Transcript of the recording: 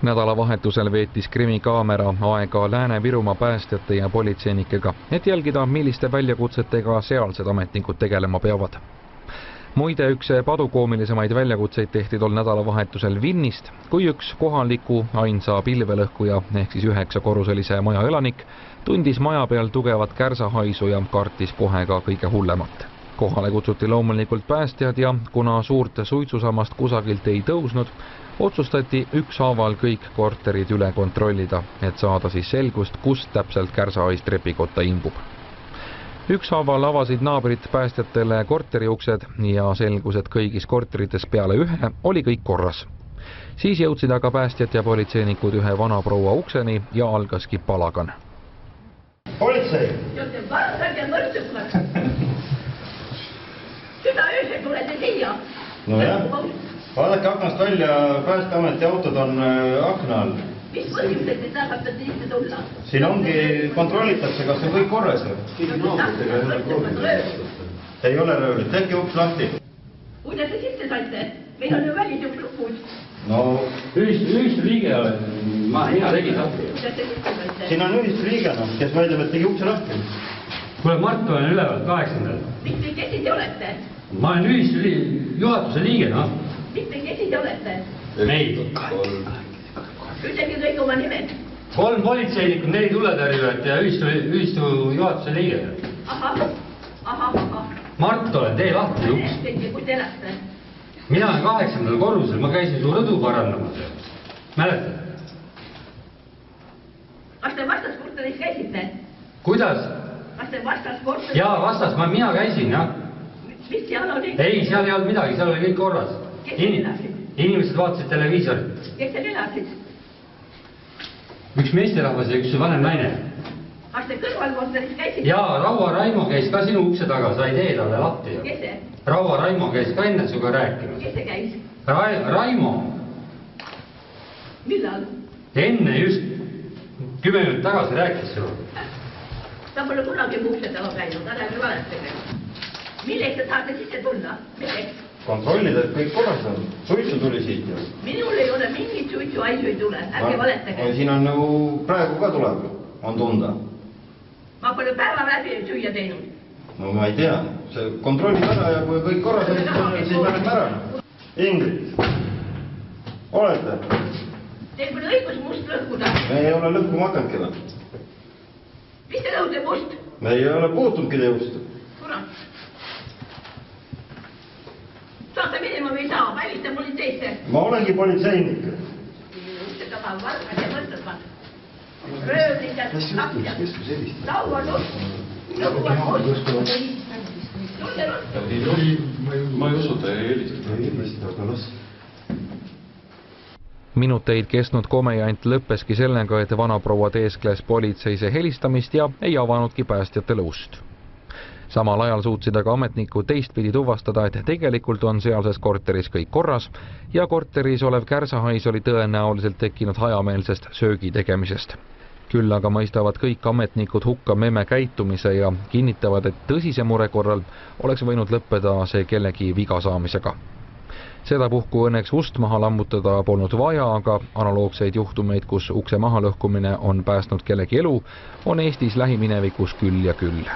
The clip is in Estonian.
Nädalavahetusel veetis Krimmi kaamera aega Lääne-Virumaa päästjate ja politseinikega, et jälgida, milliste väljakutsetega sealsed ametnikud tegelema peavad. Muide, üks padukoomilisemaid väljakutseid tehti tol nädalavahetusel Vinnist, kui üks kohaliku ainsa pilvelõhkuja ehk siis 9-korruselise maja elanik tundis maja peal tugevat kärsahaisu ja kartis kohe ka kõige hullemat. Kohale kutsuti loomulikult päästjad ja kuna suurt suitsusamast kusagilt ei tõusnud, otsustati ükshaaval kõik korterid üle kontrollida, et saada siis selgust, kust täpselt kärsahais trepikotta imbub. Ükshaaval avasid naabrid päästjatele korteriuksed ja selgus, et kõigis korterites peale ühe oli kõik korras. Siis jõudsid aga päästjad ja politseinikud ühe vanaproua ukseni ja algaski palagan. Politsei! Seda öösel tulete siia. No jah, vaadake aknast välja, päästeameti autod on akna all. Mis põhjused te tahate sisse tulla? Siin ongi kontrollitakse, kas on kõik korras. Ei ole röövlit, tehke uks lahti. Kuidas te sisse saite? Meil on ju välisjuks lukud. No, ühisliige olen, mina tegin lahti. Kuidas te sisse saite? siin on ühisliige, kes väidab, et tegi ukse lahti. Kuule, Mart olen üleval 8. Mitte kesi te olete? Ma olen juhatuse liige, noh. Mitte kesi te olete? Neid. Ütlegi kõik oma nimed. 3 politseinikut, 4 tuletõrjujat ja ühistu juhatuse liige. Ahah. Mart olen, tee lahti uks. Kus te elate? Mina olen 8. korrusel, ma käisin su rõdu parandamas. Mäletad? Kas te vastaskorteris käisite? Kuidas? Kas te vastaskorteris? Jaa, vastas, mina käisin, jah. Mis seal oli? Ei, seal ei olnud midagi, seal oli kõik korras. Kes seal elasid? Inimesed vaatasid televiisorit. Kes seal elasid? Üks meesterahvas ja üks vanem naine. Kas te kõrvalkorteris käisite? Jaa, Raua Raimo käis ka sinu ukse taga, sai tee talle lahti. Kes see? Raua Raimo käis ka enne suga rääkimas. Kes see käis? Raimo. Millal? Enne just 10 minutit tagasi rääkis suga. Ta pole kunagi ukse taga käinud, ärge valetage. Milleks te tahate sisse tulla? Milleks? Kontrollida, et kõik korras on. Suitsu tuli siit. Minul ei ole mingit suitsuaisu ei tule, ärge valetage. Siin on nagu praegu ka tuleb, on tunda. Ma pole päeva läbi süüa teinud. No ma ei tea, see kontrollib ära ja kui kõik korras on, siis me läheme ära. Ingrid, olete? Teil pole õigus must lõhkuda. Me ei ole lõhkuma hakanudki või? Mis te lõhute must? Me ei ole puutunudki teust. Kurat. Saate minema või ei saa, välista politseisse. Ma olengi politseinik. Seda tahan vargad ja mõtlevad. Röövlikud, lapjad, lauad ostu, lõhuvad ostu. Tulge vastu. Ma ei usu, ta ei helista. Minuteid kestnud komejant lõppeski sellega, et vanaproua teeskles politseise helistamist ja ei avanudki päästjatele ust. Samal ajal suutsid aga ametnikud teistpidi tuvastada, et tegelikult on sealses korteris kõik korras ja korteris olev kärsahais oli tõenäoliselt tekkinud hajameelsest söögi tegemisest. Küll aga mõistavad kõik ametnikud hukka memme käitumise ja kinnitavad, et tõsise mure korral oleks võinud lõppeda see kellegi viga saamisega. Sedapuhku õnneks ust maha lammutada polnud vaja, aga analoogseid juhtumeid, kus ukse maha lõhkumine on päästnud kellegi elu, on Eestis lähiminevikus küll ja küll.